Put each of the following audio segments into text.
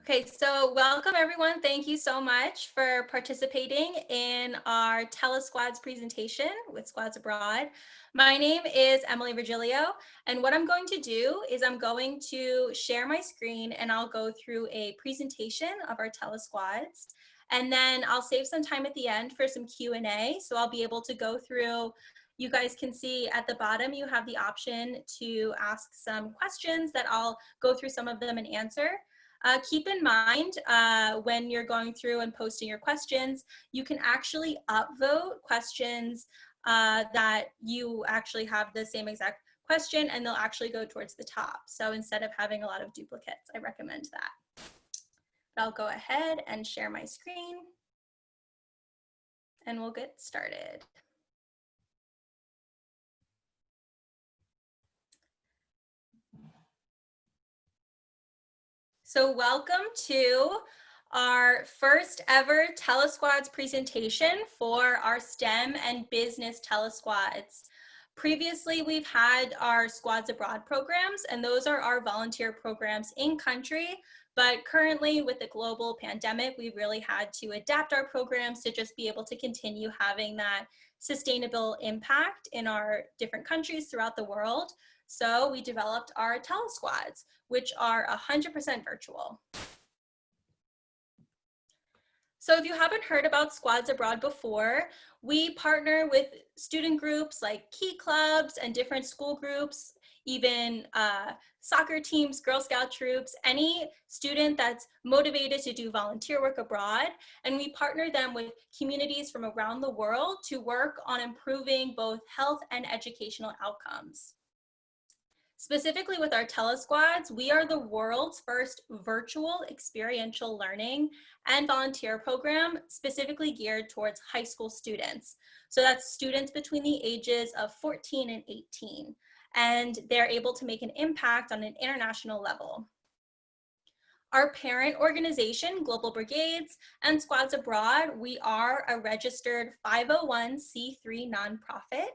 Okay, so welcome everyone. Thank you so much for participating in our TeleSquads presentation with Squads Abroad. My name is Emilie Virgilio, and what I'm going to do is I'm going to share my screen and I'll go through a presentation of our TeleSquads. And then I'll save some time at the end for some Q&A. So I'll be able to go through. You guys can see at the bottom, you have the option to ask some questions that I'll go through some of them and answer. Keep in mind when you're going through and posting your questions, you can actually upvote questions that you actually have the same exact question and they'll actually go towards the top. So instead of having a lot of duplicates, I recommend that. I'll go ahead and share my screen and we'll get started. So welcome to our first ever TeleSquads presentation for our STEM and Business TeleSquads. Previously, we've had our Squads Abroad programs, and those are our volunteer programs in country. But currently, with the global pandemic, we really had to adapt our programs to just be able to continue having that sustainable impact in our different countries throughout the world. So we developed our TeleSquads, which are 100% virtual. So if you haven't heard about Squads Abroad before, we partner with student groups like Key Clubs and different school groups, even soccer teams, Girl Scout troops, any student that's motivated to do volunteer work abroad. And we partner them with communities from around the world to work on improving both health and educational outcomes. Specifically with our TeleSquads, we are the world's first virtual experiential learning and volunteer program specifically geared towards high school students. So that's students between the ages of 14 and 18, and they're able to make an impact on an international level. Our parent organization, Global Brigades and Squads Abroad, we are a registered 501c3 nonprofit.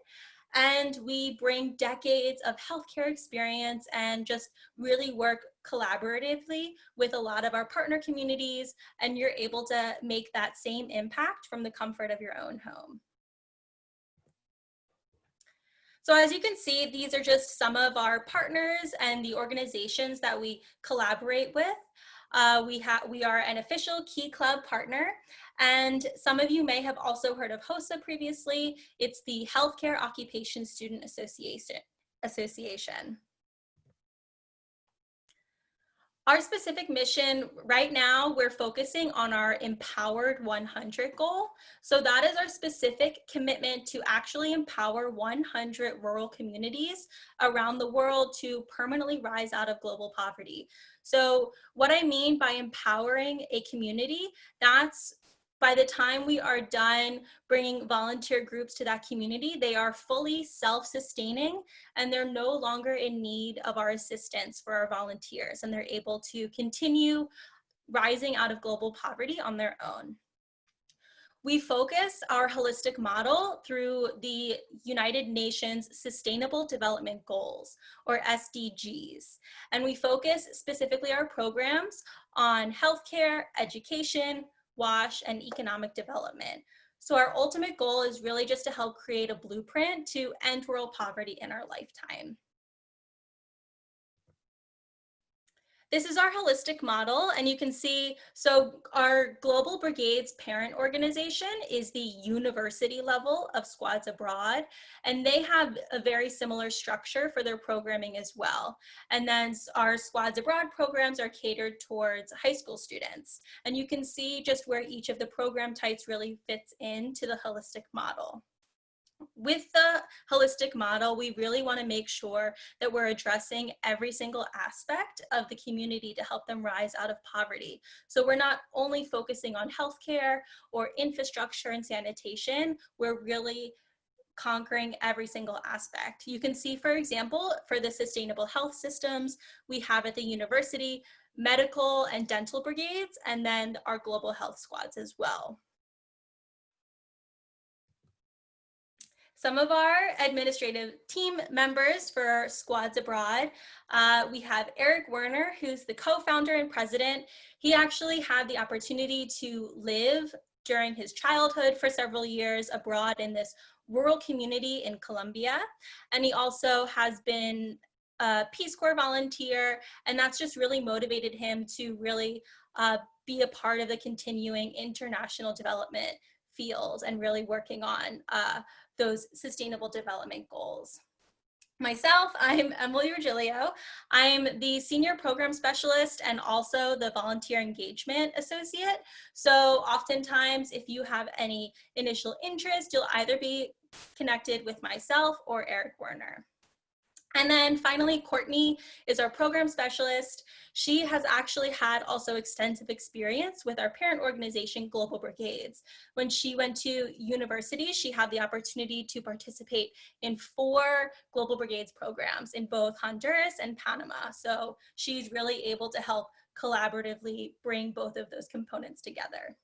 And we bring decades of healthcare experience and just really work collaboratively with a lot of our partner communities, and you're able to make that same impact from the comfort of your own home. So as you can see, these are just some of our partners and the organizations that we collaborate with. We are an official Key Club partner, and some of you may have also heard of HOSA previously. It's the Healthcare Occupation Student Association. Our specific mission right now, we're focusing on our Empowered 100 goal. So that is our specific commitment to actually empower 100 rural communities around the world to permanently rise out of global poverty. So what I mean by empowering a community, that's by the time we are done bringing volunteer groups to that community, they are fully self-sustaining and they're no longer in need of our assistance for our volunteers, and they're able to continue rising out of global poverty on their own. We focus our holistic model through the United Nations Sustainable Development Goals, or SDGs. And we focus specifically our programs on healthcare, education, WASH, and economic development. So our ultimate goal is really just to help create a blueprint to end rural poverty in our lifetime. This is our holistic model, and you can see, so our Global Brigades parent organization is the university level of Squads Abroad, and they have a very similar structure for their programming as well. And then our Squads Abroad programs are catered towards high school students. And you can see just where each of the program types really fits into the holistic model. With the holistic model, we really want to make sure that we're addressing every single aspect of the community to help them rise out of poverty. So we're not only focusing on healthcare or infrastructure and sanitation, we're really conquering every single aspect. You can see, for example, for the sustainable health systems, we have at the university, medical and dental brigades, and then our global health squads as well. some of our administrative team members for Squads Abroad. We have Eric Werner, who's the co-founder and president. He actually had the opportunity to live during his childhood for several years abroad in this rural community in Colombia. And he also has been a Peace Corps volunteer, and that's just really motivated him to really be a part of the continuing international development field and really working on those sustainable development goals. Myself, I'm Emilie Virgilio. I'm the Senior Program Specialist and also the Volunteer Engagement Associate. So oftentimes, if you have any initial interest, you'll either be connected with myself or Eric Werner. And then finally, Courtney is our program specialist. She has actually had also extensive experience with our parent organization, Global Brigades. When she went to university, she had the opportunity to participate in 4 Global Brigades programs in both Honduras and Panama. So she's really able to help collaboratively bring both of those components together.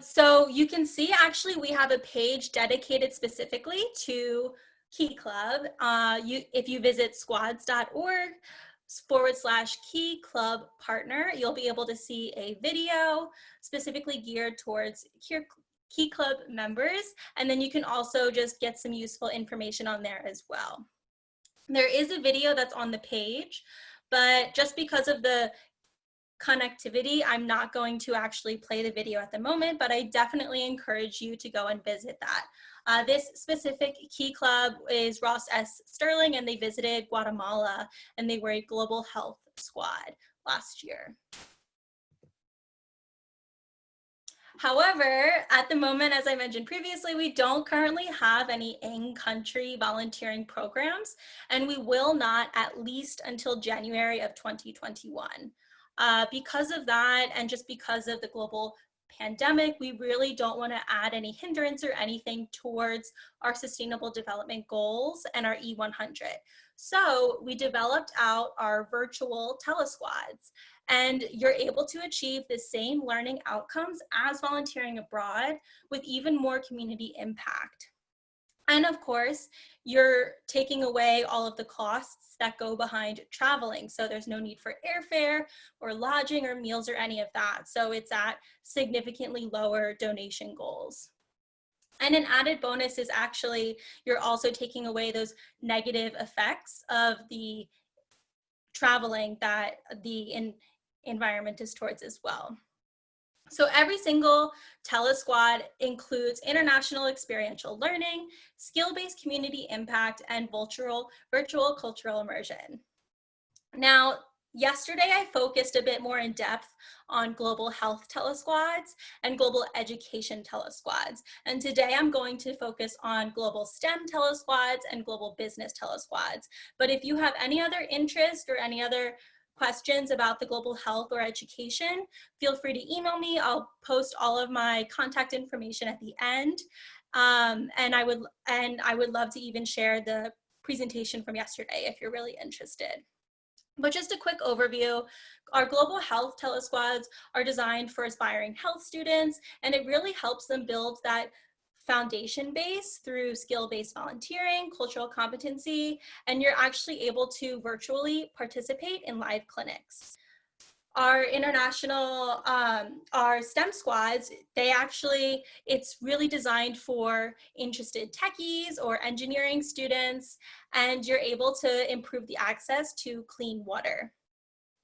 So you can see actually we have a page dedicated specifically to Key Club. If you visit squads.org/Key Club Partner, you'll be able to see a video specifically geared towards Key Club members, and then you can also just get some useful information on there as well. There is a video that's on the page, but just because of the connectivity, I'm not going to actually play the video at the moment, but I definitely encourage you to go and visit that. This specific Key Club is Ross S. Sterling, and they visited Guatemala, and they were a global health squad last year. However, at the moment, as I mentioned previously, we don't currently have any in-country volunteering programs, and we will not at least until January of 2021. Because of that, and just because of the global pandemic, we really don't want to add any hindrance or anything towards our sustainable development goals and our E100. So we developed out our virtual telesquads, and you're able to achieve the same learning outcomes as volunteering abroad with even more community impact. And of course, you're taking away all of the costs that go behind traveling. So there's no need for airfare or lodging or meals or any of that. So it's at significantly lower donation goals. And an added bonus is actually, you're also taking away those negative effects of the traveling that the environment is towards as well. So every single TeleSquad includes international experiential learning, skill-based community impact, and virtual cultural immersion. Now, yesterday I focused a bit more in depth on global health telesquads and global education telesquads. And today I'm going to focus on global STEM telesquads and global business telesquads. But if you have any other interest or any other questions about the global health or education, feel free to email me. I'll post all of my contact information at the end. And I would love to even share the presentation from yesterday if you're really interested. But just a quick overview, our global health telesquads are designed for aspiring health students, and it really helps them build that foundation base through skill-based volunteering, cultural competency, and you're actually able to virtually participate in live clinics. Our international, our STEM squads, it's really designed for interested techies or engineering students, and you're able to improve the access to clean water.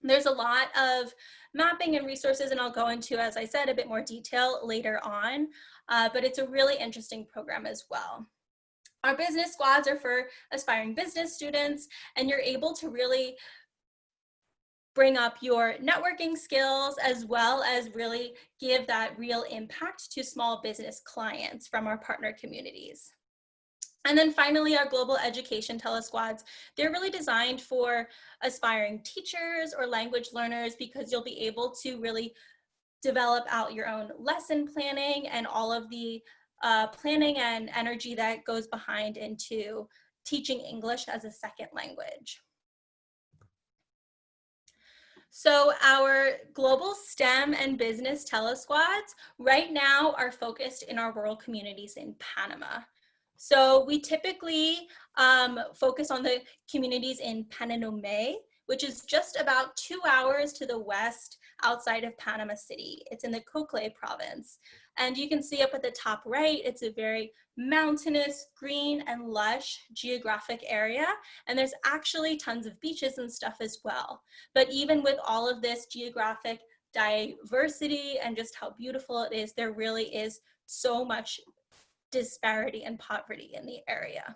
There's a lot of mapping and resources, and I'll go into, as I said, a bit more detail later on, but it's a really interesting program as well. Our business squads are for aspiring business students, and you're able to really bring up your networking skills as well as really give that real impact to small business clients from our partner communities. And then finally, our global education telesquads, they're really designed for aspiring teachers or language learners because you'll be able to really develop out your own lesson planning and all of the planning and energy that goes behind into teaching English as a second language. So our global STEM and business telesquads right now are focused in our rural communities in Panama. So we typically focus on the communities in Panama, which is just about 2 hours to the west outside of Panama City. It's in the Cocle province. And you can see up at the top right, it's a very mountainous, green, and lush geographic area. And there's actually tons of beaches and stuff as well. But even with all of this geographic diversity and just how beautiful it is, there really is so much disparity and poverty in the area.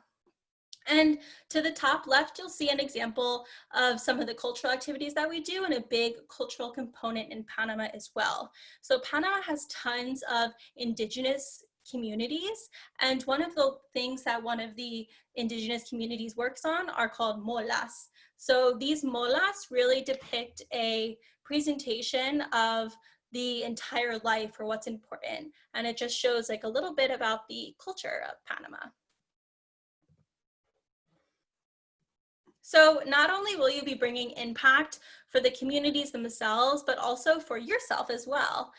And to the top left, you'll see an example of some of the cultural activities that we do and a big cultural component in Panama as well. So Panama has tons of indigenous communities, and one of the things that one of the indigenous communities works on are called molas. So these molas really depict a presentation of the entire life or what's important, and it just shows like a little bit about the culture of Panama. So not only will you be bringing impact for the communities themselves, but also for yourself as well,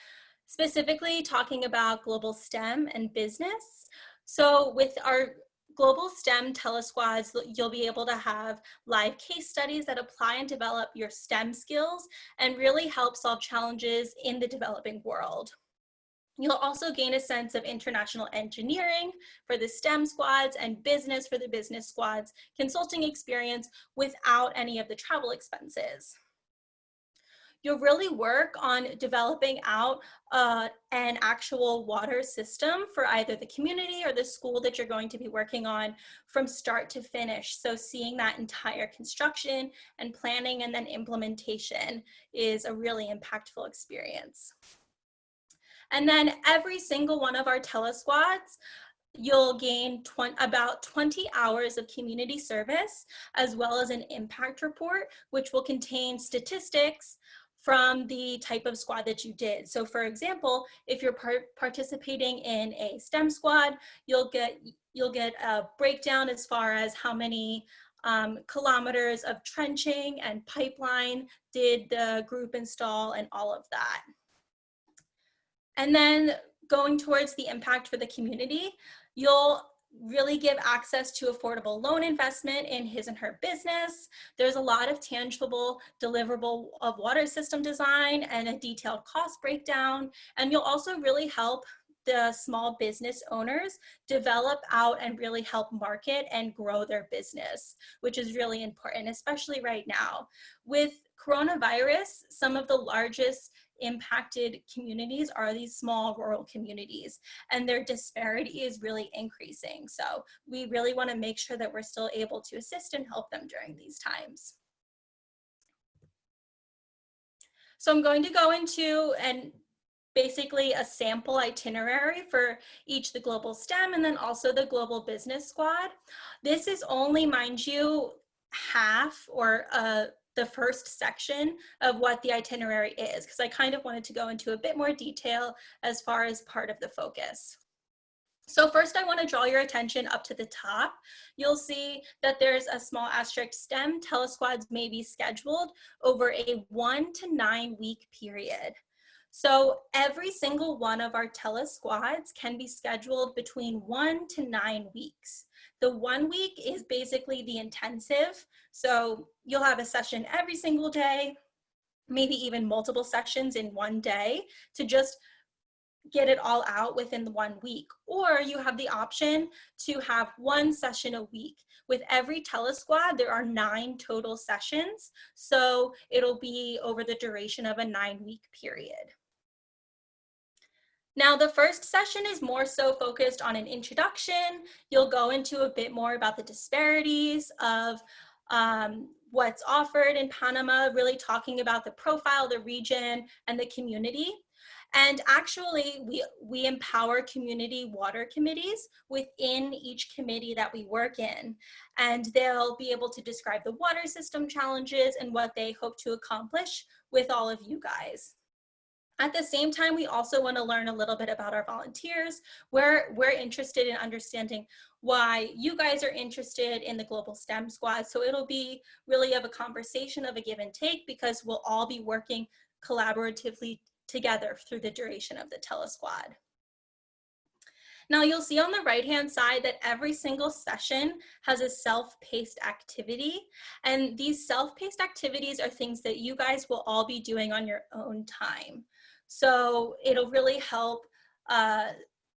specifically talking about global STEM and business. So with our global STEM telesquads, you'll be able to have live case studies that apply and develop your STEM skills and really help solve challenges in the developing world. You'll also gain a sense of international engineering for the STEM squads and business for the business squads, consulting experience without any of the travel expenses. You'll really work on developing out an actual water system for either the community or the school that you're going to be working on from start to finish. So seeing that entire construction and planning and then implementation is a really impactful experience. And then every single one of our telesquads, you'll gain about 20 hours of community service, as well as an impact report, which will contain statistics from the type of squad that you did. So for example, if you're participating in a STEM squad, you'll get a breakdown as far as how many kilometers of trenching and pipeline did the group install and all of that. And then going towards the impact for the community, you'll really give access to affordable loan investment in his and her business. There's a lot of tangible deliverable of water system design and a detailed cost breakdown. And you'll also really help the small business owners develop out and really help market and grow their business, which is really important, especially right now. With coronavirus, some of the largest impacted communities are these small rural communities, and their disparity is really increasing. So we really want to make sure that we're still able to assist and help them during these times. So I'm going to go into basically a sample itinerary for each the global STEM and then also the global business squad. This is only, mind you, half or the first section of what the itinerary is, because I kind of wanted to go into a bit more detail as far as part of the focus. So first I want to draw your attention up to the top. You'll see that there's a small asterisk STEM telesquads may be scheduled over a 1 to 9 week period. So every single one of our telesquads can be scheduled between 1 to 9 weeks. The 1 week is basically the intensive. So you'll have a session every single day, maybe even multiple sessions in one day to just get it all out within the 1 week. Or you have the option to have one session a week. With every telesquad, there are 9 total sessions. So it'll be over the duration of a 9-week period. Now, the first session is more so focused on an introduction. You'll go into a bit more about the disparities of what's offered in Panama, really talking about the profile, the region, and the community. And actually, we empower community water committees within each committee that we work in. And they'll be able to describe the water system challenges and what they hope to accomplish with all of you guys. At the same time, we also want to learn a little bit about our volunteers. We're interested in understanding why you guys are interested in the Global STEM Squad. So it'll be really of a conversation, of a give and take, because we'll all be working collaboratively together through the duration of the TeleSquad. Now you'll see on the right-hand side that every single session has a self-paced activity. And these self-paced activities are things that you guys will all be doing on your own time. So it'll really help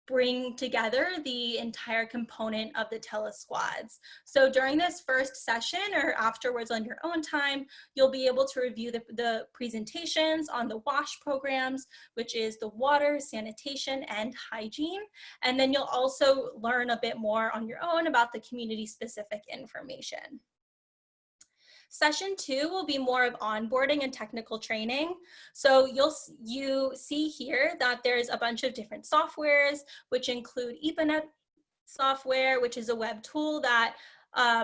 bring together the entire component of the TeleSquads. So during this first session or afterwards on your own time, you'll be able to review the presentations on the WASH programs, which is the water, sanitation, and hygiene. And then you'll also learn a bit more on your own about the community-specific information. Session 2 will be more of onboarding and technical training. So you see here that there's a bunch of different softwares, which include EPANET software, which is a web tool that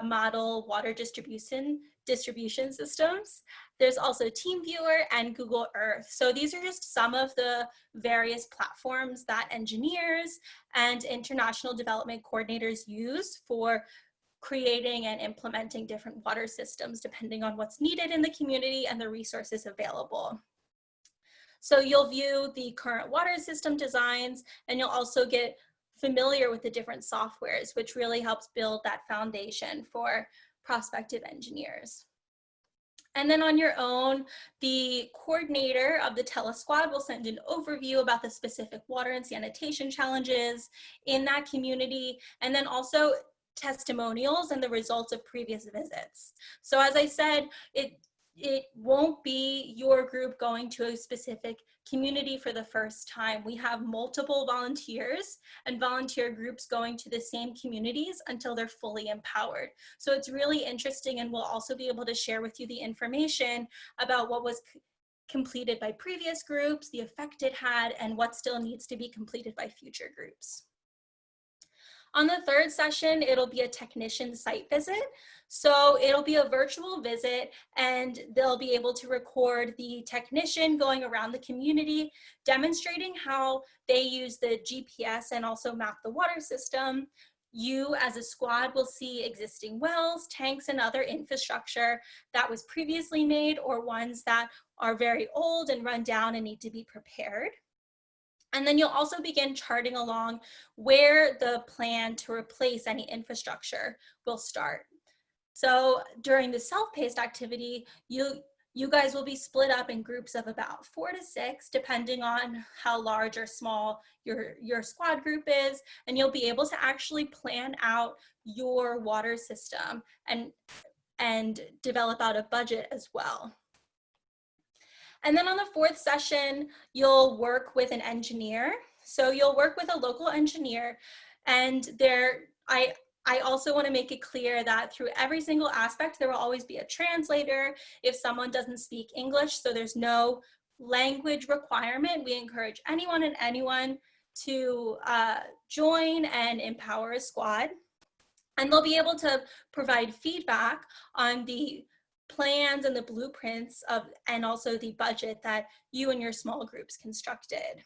model water distribution systems. There's also TeamViewer and Google Earth. So these are just some of the various platforms that engineers and international development coordinators use for creating and implementing different water systems depending on what's needed in the community and the resources available. So you'll view the current water system designs, and you'll also get familiar with the different softwares, which really helps build that foundation for prospective engineers. And then on your own, the coordinator of the TeleSquad will send an overview about the specific water and sanitation challenges in that community, and then also testimonials and the results of previous visits. So as I said, it won't be your group going to a specific community for the first time. We have multiple volunteers and volunteer groups going to the same communities until they're fully empowered. So it's really interesting, and we'll also be able to share with you the information about what was completed by previous groups, the effect it had, and what still needs to be completed by future groups. On the third session, it'll be a technician site visit. So it'll be a virtual visit, and they'll be able to record the technician going around the community, demonstrating how they use the GPS and also map the water system. You as a squad will see existing wells, tanks, and other infrastructure that was previously made or ones that are very old and run down and need to be prepared. And then you'll also begin charting along where the plan to replace any infrastructure will start. So during the self-paced activity, you guys will be split up in groups of about 4 to 6, depending on how large or small your squad group is, and you'll be able to actually plan out your water system and develop out a budget as well. And then on the fourth session, you'll work with an engineer. So you'll work with a local engineer, and I also want to make it clear that through every single aspect, there will always be a translator if someone doesn't speak English, so there's no language requirement. We encourage anyone and anyone to join and empower a squad. And they'll be able to provide feedback on the plans and the blueprints and also the budget that you and your small groups constructed.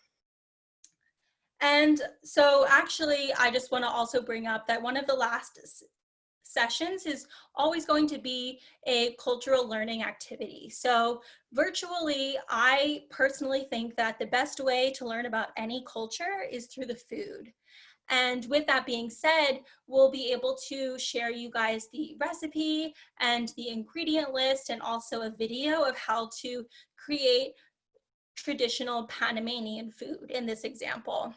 And so actually, I just want to also bring up that one of the last sessions is always going to be a cultural learning activity. So virtually, I personally think that the best way to learn about any culture is through the food. And with that being said, we'll be able to share you guys the recipe and the ingredient list, and also a video of how to create traditional Panamanian food in this example.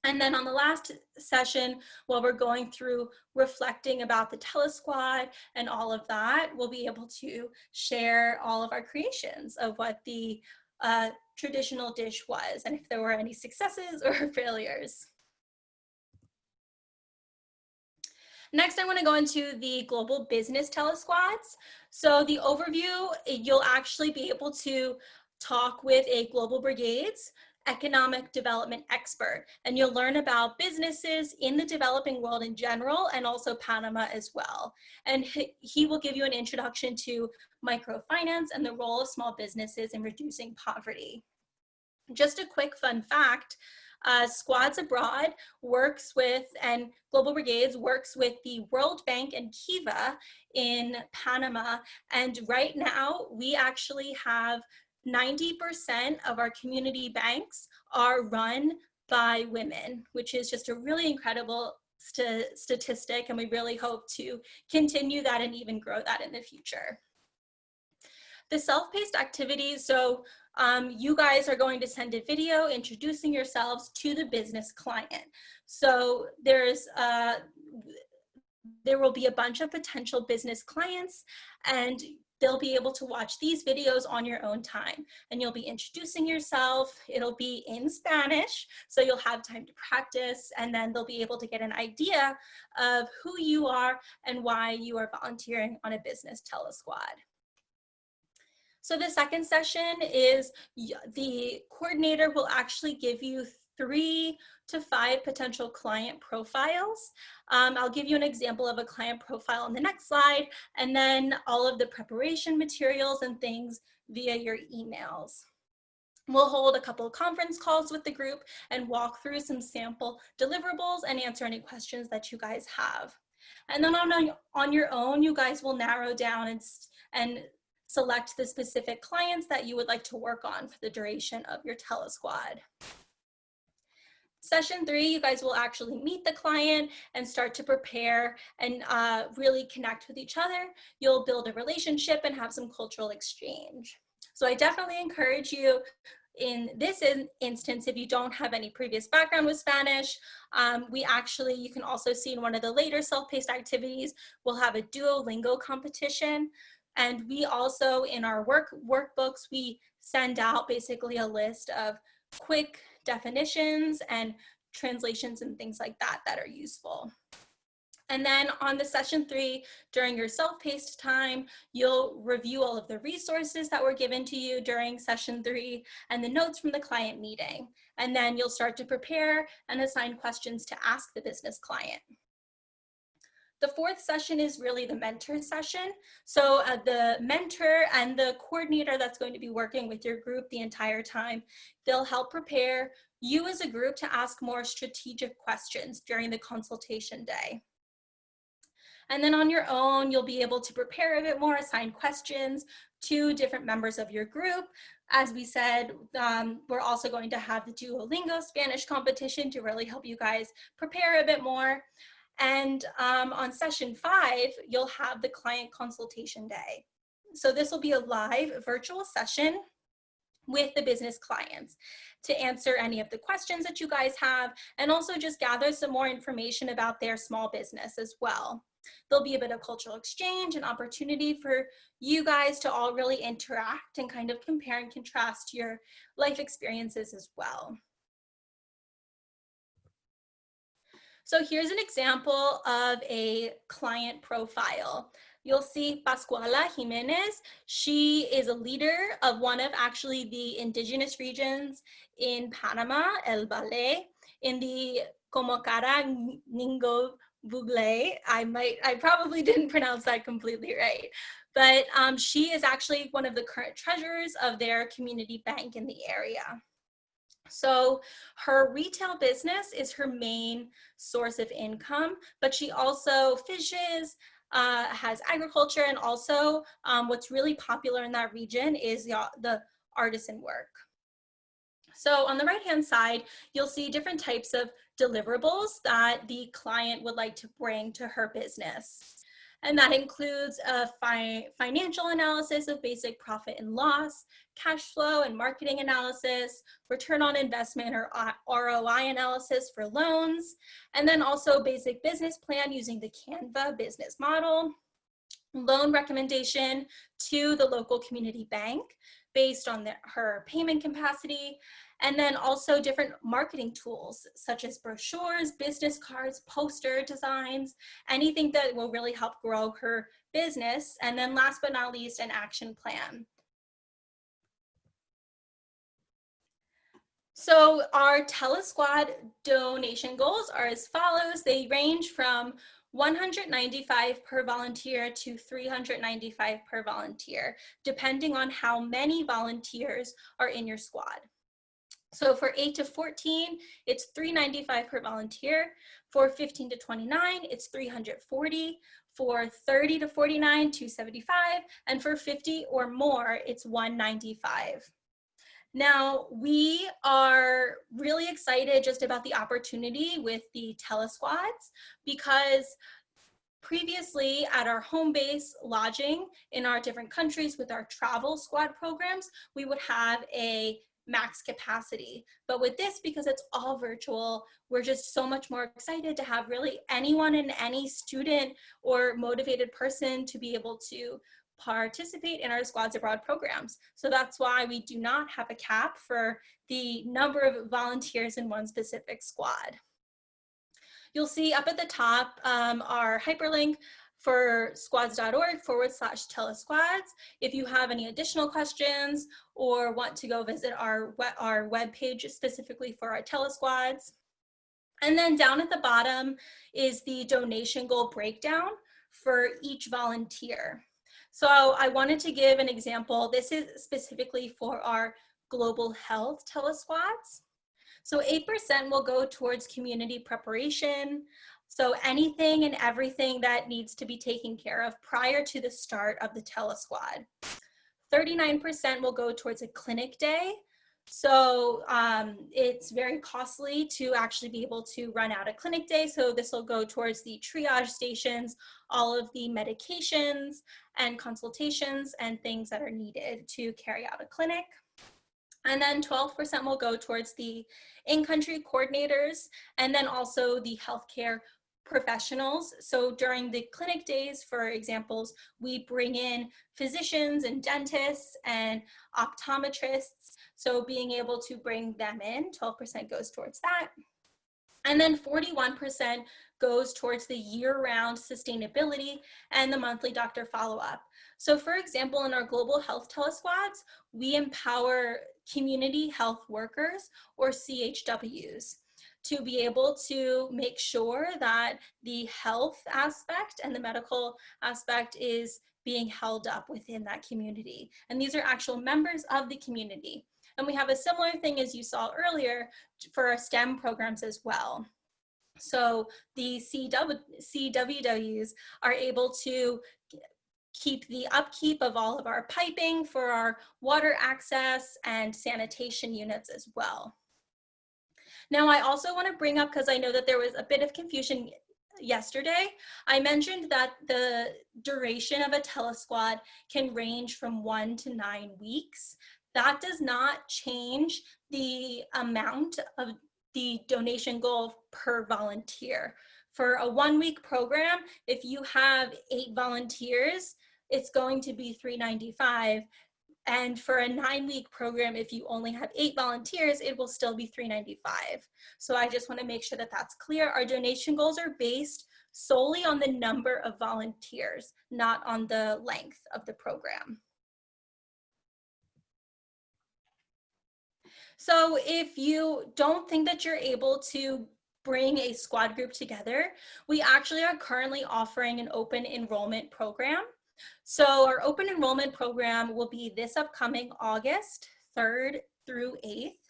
And then on the last session, while we're going through reflecting about the TeleSquad and all of that, we'll be able to share all of our creations of what the traditional dish was, and if there were any successes or failures. Next, I want to go into the Global Business TeleSquads. So the overview, you'll actually be able to talk with a Global Brigades economic development expert, and you'll learn about businesses in the developing world in general, and also Panama as well. And he will give you an introduction to microfinance and the role of small businesses in reducing poverty. Just a quick fun fact, Squads Abroad works with, and Global Brigades works with the World Bank and Kiva in Panama. And right now, we actually have 90% of our community banks are run by women, which is just a really incredible statistic. And we really hope to continue that and even grow that in the future. The self-paced activities, so you guys are going to send a video introducing yourselves to the business client. So there will be a bunch of potential business clients, and they'll be able to watch these videos on your own time. And you'll be introducing yourself. It'll be in Spanish, so you'll have time to practice, and then they'll be able to get an idea of who you are and why you are volunteering on a business TeleSquad. So the second session is the coordinator will actually give you 3 to 5 potential client profiles. I'll give you an example of a client profile on the next slide, and then all of the preparation materials and things via your emails. We'll hold a couple of conference calls with the group and walk through some sample deliverables and answer any questions that you guys have. And then on your own, you guys will narrow down and select the specific clients that you would like to work on for the duration of your TeleSquad. Session 3, you guys will actually meet the client and start to prepare and really connect with each other. You'll build a relationship and have some cultural exchange. So I definitely encourage you in this instance, if you don't have any previous background with Spanish, you can also see in one of the later self-paced activities, we'll have a Duolingo competition. And we also, in our workbooks, we send out basically a list of quick definitions and translations and things like that that are useful. And then on the session 3, during your self-paced time, you'll review all of the resources that were given to you during session 3 and the notes from the client meeting. And then you'll start to prepare and assign questions to ask the business client. The 4th session is really the mentor session. So the mentor and the coordinator that's going to be working with your group the entire time, they'll help prepare you as a group to ask more strategic questions during the consultation day. And then on your own, you'll be able to prepare a bit more, assign questions to different members of your group. As we said, we're also going to have the Duolingo Spanish competition to really help you guys prepare a bit more. And on session 5, you'll have the client consultation day. So this will be a live virtual session with the business clients to answer any of the questions that you guys have, and also just gather some more information about their small business as well. There'll be a bit of cultural exchange and opportunity for you guys to all really interact and kind of compare and contrast your life experiences as well. So here's an example of a client profile. You'll see Pascuala Jimenez. She is a leader of one of actually the indigenous regions in Panama, El Valle, in the Comocara Ningo Bugle. I probably didn't pronounce that completely right, but she is actually one of the current treasurers of their community bank in the area. So her retail business is her main source of income, but she also fishes, has agriculture, and also what's really popular in that region is the artisan work. So on the right-hand side, you'll see different types of deliverables that the client would like to bring to her business. And that includes a financial analysis of basic profit and loss, cash flow and marketing analysis, return on investment or ROI analysis for loans, and then also basic business plan using the Canva business model, loan recommendation to the local community bank based on her payment capacity, and then also different marketing tools such as brochures, business cards, poster designs, anything that will really help grow her business. And then last but not least, an action plan. So our TeleSquad donation goals are as follows. They range from $195 per volunteer to $395 per volunteer, depending on how many volunteers are in your squad. So for 8 to 14, it's $395 per volunteer. For 15 to 29, it's $340. For 30 to 49, $275. And for 50 or more, it's $195. Now, we are really excited just about the opportunity with the TeleSquads because previously at our home base lodging in our different countries with our travel squad programs, we would have a max capacity. But with this, because it's all virtual, we're just so much more excited to have really anyone and any student or motivated person to be able to participate in our Squads Abroad programs. So that's why we do not have a cap for the number of volunteers in one specific squad. You'll see up at the top our hyperlink for squads.org/telesquads. If you have any additional questions or want to go visit our webpage specifically for our telesquads. And then down at the bottom is the donation goal breakdown for each volunteer. So I wanted to give an example. This is specifically for our global health telesquads. So 8% will go towards community preparation. So anything and everything that needs to be taken care of prior to the start of the telesquad. 39% will go towards a clinic day. So it's very costly to actually be able to run out a clinic day. So this will go towards the triage stations, all of the medications and consultations and things that are needed to carry out a clinic. And then 12% will go towards the in-country coordinators and then also the healthcare professionals. So during the clinic days, for examples, we bring in physicians and dentists and optometrists. So being able to bring them in, 12% goes towards that. And then 41% goes towards the year-round sustainability and the monthly doctor follow-up. So for example, in our global health telesquads, we empower community health workers or CHWs to be able to make sure that the health aspect and the medical aspect is being held up within that community. And these are actual members of the community. And we have a similar thing as you saw earlier for our STEM programs as well. So the CWWs are able to keep the upkeep of all of our piping for our water access and sanitation units as well. Now, I also want to bring up, because I know that there was a bit of confusion yesterday, I mentioned that the duration of a telesquad can range from 1 to 9 weeks. That does not change the amount of the donation goal per volunteer. For a 1-week program, if you have 8 volunteers, it's going to be $395. And for a 9-week program, if you only have 8 volunteers, it will still be $395. So I just want to make sure that that's clear. Our donation goals are based solely on the number of volunteers, not on the length of the program. So if you don't think that you're able to bring a squad group together, we actually are currently offering an open enrollment program. So our open enrollment program will be this upcoming August 3rd through 8th.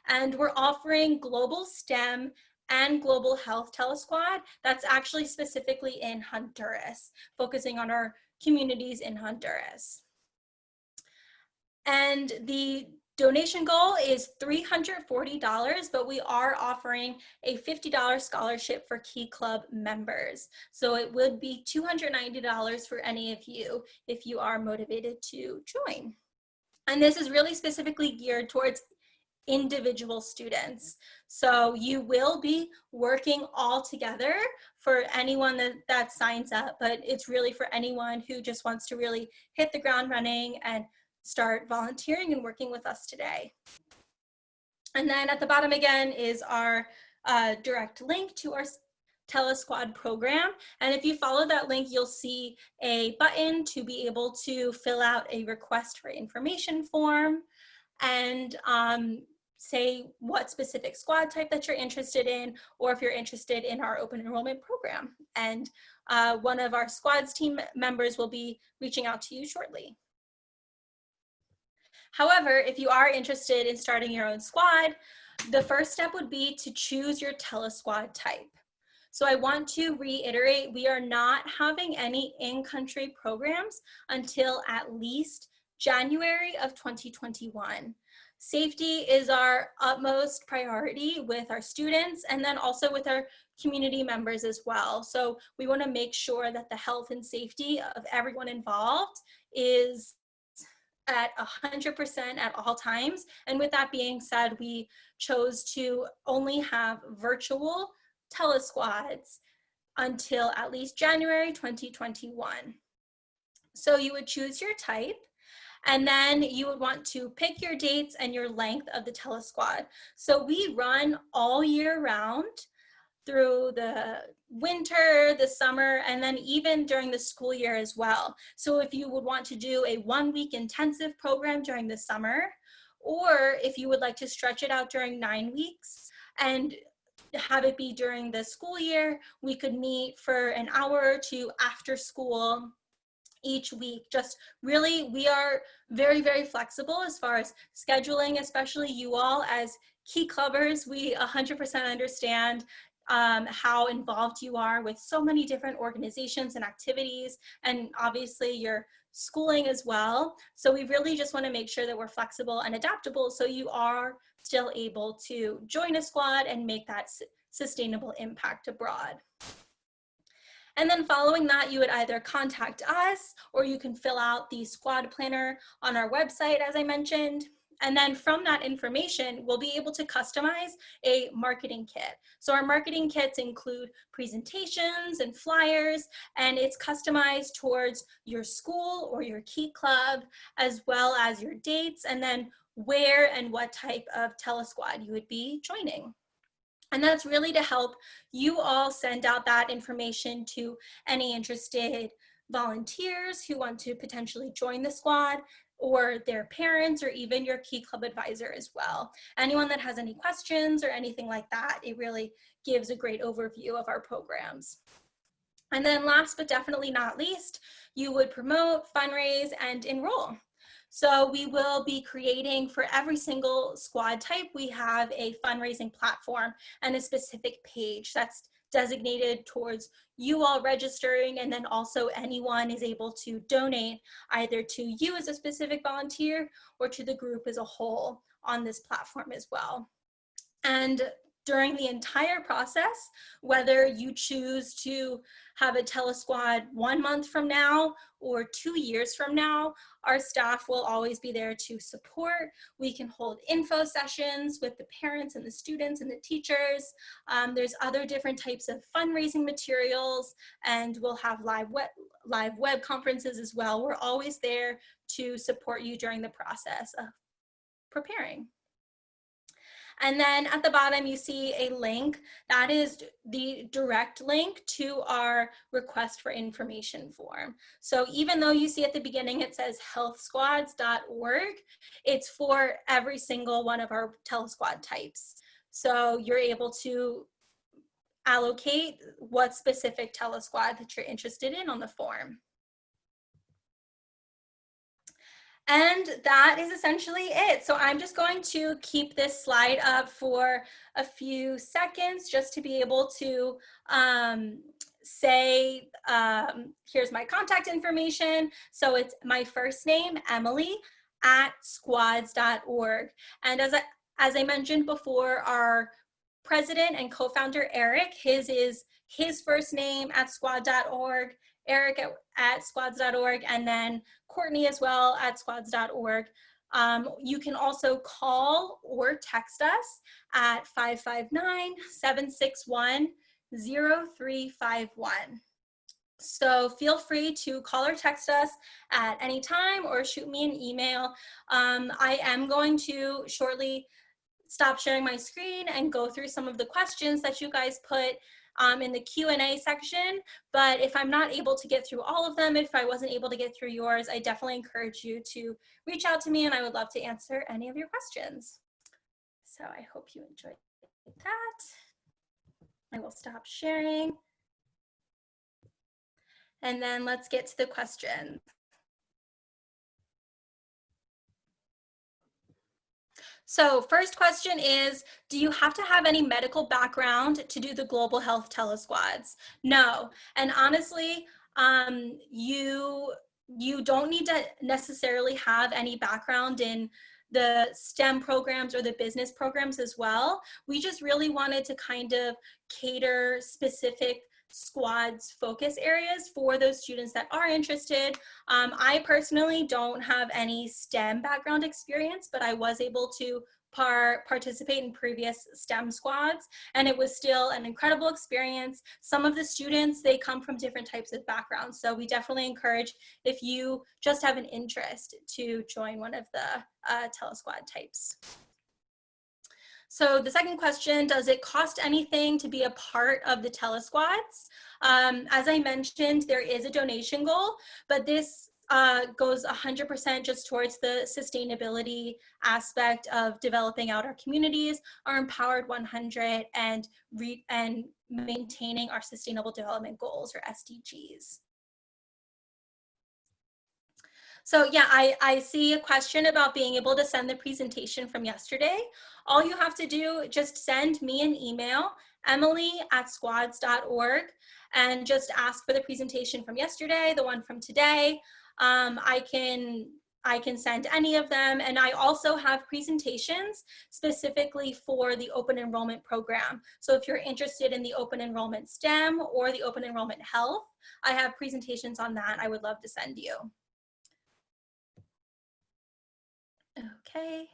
And we're offering global STEM and global health telesquad that's actually specifically in Honduras, focusing on our communities in Honduras. And the donation goal is $340, but we are offering a $50 scholarship for Key Club members. So it would be $290 for any of you if you are motivated to join. And this is really specifically geared towards individual students. So you will be working all together for anyone that signs up, but it's really for anyone who just wants to really hit the ground running and start volunteering and working with us today. And then at the bottom again is our direct link to our TeleSquad program. And if you follow that link, you'll see a button to be able to fill out a request for information form and say what specific squad type that you're interested in, or if you're interested in our open enrollment program. And one of our squads team members will be reaching out to you shortly. However, if you are interested in starting your own squad, the first step would be to choose your TeleSquad type. So I want to reiterate, we are not having any in-country programs until at least January of 2021. Safety is our utmost priority with our students and then also with our community members as well. So we want to make sure that the health and safety of everyone involved is at 100% at all times. And with that being said, we chose to only have virtual telesquads until at least January 2021. So you would choose your type, and then you would want to pick your dates and your length of the telesquad. So we run all year round through the winter, the summer, and then even during the school year as well. So if you would want to do a 1-week intensive program during the summer, or if you would like to stretch it out during 9 weeks and have it be during the school year, we could meet for an hour or two after school each week. Just really, we are very, very flexible as far as scheduling, especially you all as key clubbers. We 100% understand how involved you are with so many different organizations and activities, and obviously your schooling as well. So we really just want to make sure that we're flexible and adaptable so you are still able to join a squad and make that sustainable impact abroad. And then following that, you would either contact us or you can fill out the squad planner on our website, as I mentioned. And then from that information, we'll be able to customize a marketing kit. So our marketing kits include presentations and flyers, and it's customized towards your school or your key club, as well as your dates, and then where and what type of telesquad you would be joining. And that's really to help you all send out that information to any interested volunteers who want to potentially join the squad, or their parents, or even your key club advisor as well. Anyone that has any questions or anything like that, it really gives a great overview of our programs. And then last but definitely not least, you would promote, fundraise, and enroll. So we will be creating for every single squad type, we have a fundraising platform and a specific page that's designated towards you all registering, and then also anyone is able to donate either to you as a specific volunteer or to the group as a whole on this platform as well. And during the entire process, whether you choose to have a telesquad 1 month from now or 2 years from now, our staff will always be there to support. We can hold info sessions with the parents and the students and the teachers. There's other different types of fundraising materials, and we'll have live web conferences as well. We're always there to support you during the process of preparing. And then at the bottom, you see a link. That is the direct link to our request for information form. So even though you see at the beginning, it says healthsquads.org, it's for every single one of our telesquad types. So you're able to allocate what specific telesquad that you're interested in on the form. And that is essentially it. So I'm just going to keep this slide up for a few seconds just to be able to say, here's my contact information. So it's my first name, Emilie, @squads.org. And as I mentioned before, our president and co-founder, Eric, his is his first name @squad.org, Eric at squads.org, and then Courtney as well at squads.org. You can also call or text us at 559-761-0351. So feel free to call or text us at any time or shoot me an email. I am going to shortly stop sharing my screen and go through some of the questions that you guys put in the Q&A section. But if I'm not able to get through all of them, if I wasn't able to get through yours, I definitely encourage you to reach out to me, and I would love to answer any of your questions. So I hope you enjoyed that. I will stop sharing. And then let's get to the questions. So first question is, do you have to have any medical background to do the Global Health TeleSquads? No. And honestly, you don't need to necessarily have any background in the STEM programs or the business programs as well. We just really wanted to kind of cater specific squads focus areas for those students that are interested. I personally don't have any STEM background experience, but I was able to participate in previous STEM squads, and it was still an incredible experience. Some of the students, they come from different types of backgrounds, so we definitely encourage, if you just have an interest, to join one of the TeleSquad types. So the second question, does it cost anything to be a part of the TeleSquads? As I mentioned, there is a donation goal, but this goes 100% just towards the sustainability aspect of developing out our communities, our Empowered 100, and maintaining our Sustainable Development Goals, or SDGs. So yeah, I see a question about being able to send the presentation from yesterday. All you have to do, just send me an email, Emilie@squads.org, and just ask for the presentation from yesterday, the one from today. I can send any of them, and I also have presentations specifically for the open enrollment program. So if you're interested in the open enrollment STEM or the open enrollment health, I have presentations on that I would love to send you. Okay.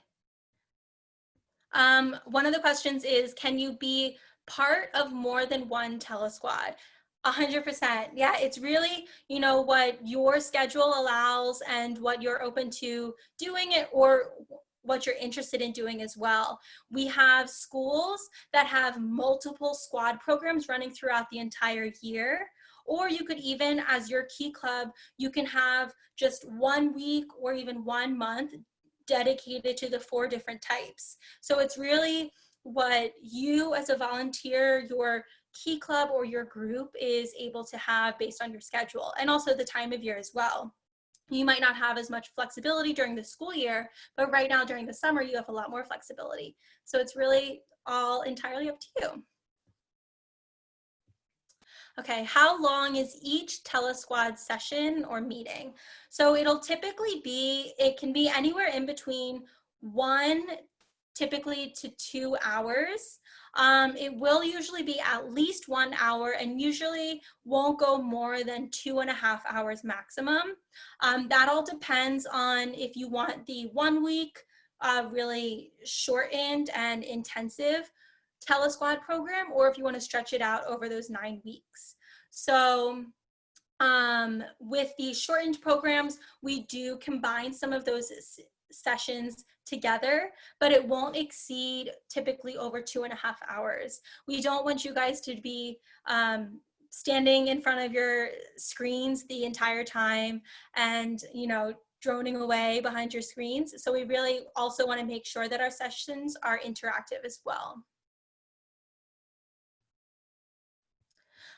One of the questions is, can you be part of more than one TeleSquad? 100%. Yeah, it's really, what your schedule allows and what you're open to doing it, or what you're interested in doing as well. We have schools that have multiple squad programs running throughout the entire year. Or you could even, as your key club, you can have just 1 week or even 1 month dedicated to the 4 different types. So it's really what you as a volunteer, your key club or your group is able to have based on your schedule, and also the time of year as well. You might not have as much flexibility during the school year, but right now during the summer, you have a lot more flexibility. So it's really all entirely up to you. Okay, how long is each TeleSquad session or meeting? So it'll typically be, it can be anywhere in between 1 typically to 2 hours. It will usually be at least 1 hour, and usually won't go more than 2.5 hours maximum. That all depends on if you want the 1 week really shortened and intensive TeleSquad program, or if you want to stretch it out over those 9 weeks. So with the shortened programs, we do combine some of those sessions together, but it won't exceed typically over 2.5 hours. We don't want you guys to be standing in front of your screens the entire time and, droning away behind your screens. So we really also want to make sure that our sessions are interactive as well.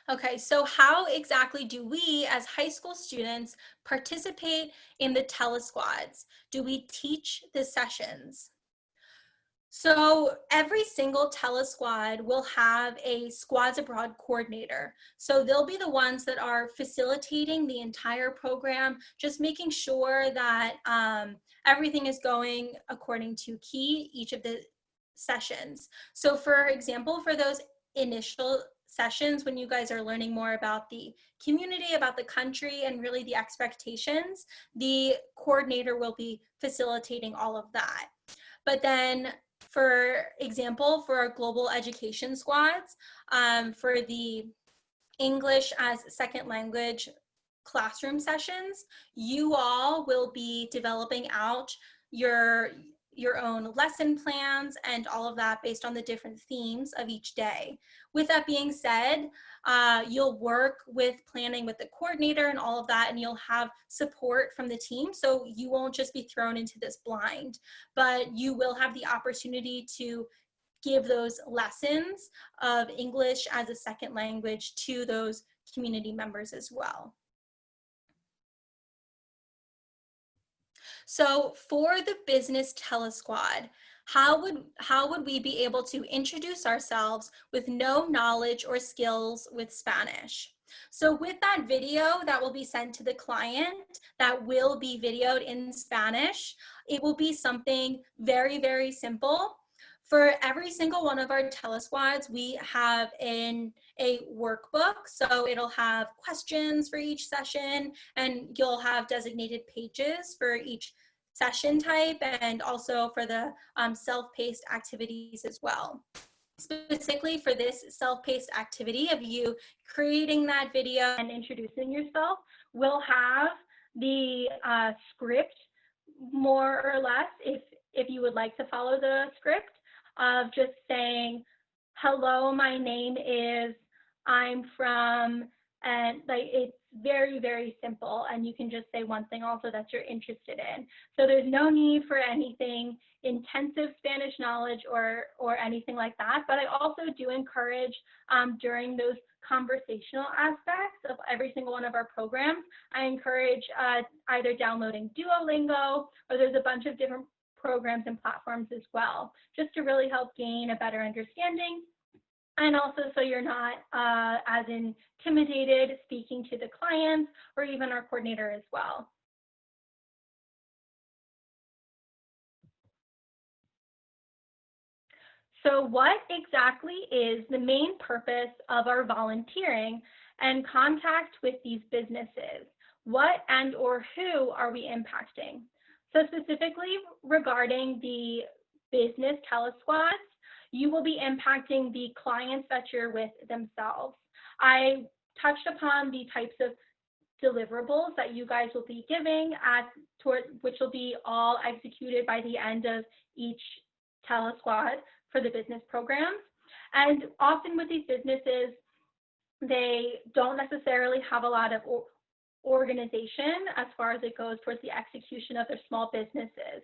Okay, so how exactly do we as high school students participate in the TeleSquads? Do we teach the sessions? So every single TeleSquad will have a Squads Abroad coordinator. So they'll be the ones that are facilitating the entire program, just making sure that everything is going according to key each of the sessions. So for example, for those initial sessions when you guys are learning more about the community, about the country, and really the expectations, the coordinator will be facilitating all of that. But then, for example, for our global education squads, for the English as second language classroom sessions, you all will be developing out your own lesson plans and all of that based on the different themes of each day. With that being said, you'll work with planning with the coordinator and all of that, and you'll have support from the team. So you won't just be thrown into this blind, but you will have the opportunity to give those lessons of English as a second language to those community members as well. So for the Business TeleSquad, How would we be able to introduce ourselves with no knowledge or skills with Spanish? So with that video that will be sent to the client that will be videoed in Spanish, it will be something very, very simple. For every single one of our telesquads, we have a workbook. So it'll have questions for each session, and you'll have designated pages for each session type, and also for the self-paced activities as well. Specifically for this self-paced activity of you creating that video and introducing yourself, we'll have the script more or less, if you would like to follow the script, of just saying, hello, my name is, I'm from, and like it's very, very simple, and you can just say one thing also that you're interested in. So there's no need for anything intensive Spanish knowledge or anything like that, but I also do encourage during those conversational aspects of every single one of our programs, I encourage either downloading Duolingo, or there's a bunch of different programs and platforms as well, just to really help gain a better understanding. And also so you're not as intimidated speaking to the clients or even our coordinator as well. So what exactly is the main purpose of our volunteering and contact with these businesses? What and or who are we impacting? So specifically regarding the business telesquads, you will be impacting the clients that you're with themselves. I touched upon the types of deliverables that you guys will be giving which will be all executed by the end of each telesquad for the business programs. And often with these businesses, they don't necessarily have a lot of organization as far as it goes towards the execution of their small businesses.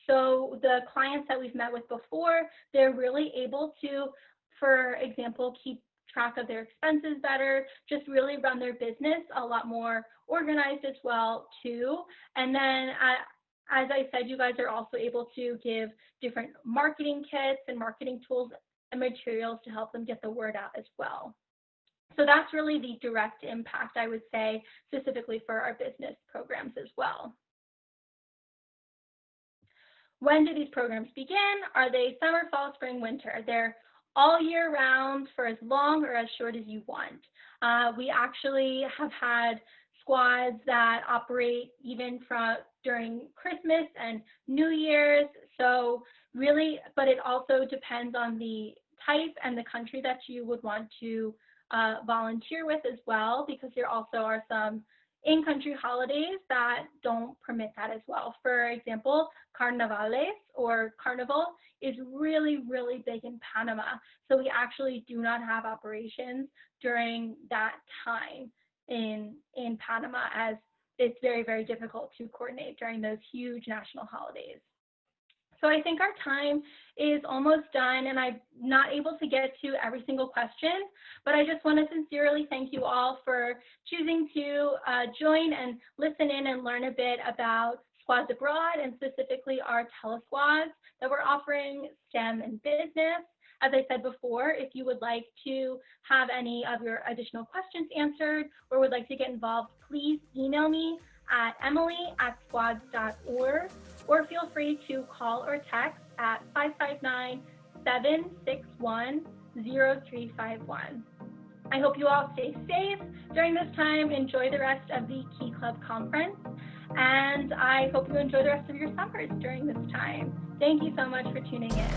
So the clients that we've met with before, they're really able to, for example, keep track of their expenses better, just really run their business a lot more organized as well too. And then as I said, you guys are also able to give different marketing kits and marketing tools and materials to help them get the word out as well. So that's really the direct impact, I would say, specifically for our business programs as well. When do these programs begin? Are they summer, fall, spring, winter? They're all year round for as long or as short as you want. We actually have had squads that operate even during Christmas and New Year's. So really, but it also depends on the type and the country that you would want to volunteer with as well, because there also are some in-country holidays that don't permit that as well. For example, carnavales or carnival is really, really big in Panama. So we actually do not have operations during that time in Panama, as it's very, very difficult to coordinate during those huge national holidays. So I think our time is almost done, and I'm not able to get to every single question, but I just want to sincerely thank you all for choosing to join and listen in and learn a bit about Squads Abroad, and specifically our telesquads that we're offering STEM and business. As I said before, if you would like to have any of your additional questions answered or would like to get involved, please email me at emily@squads.org, or feel free to call or text at 559-761-0351. I hope you all stay safe during this time. Enjoy the rest of the Key Club conference, and I hope you enjoy the rest of your summers during this time. Thank you so much for tuning in.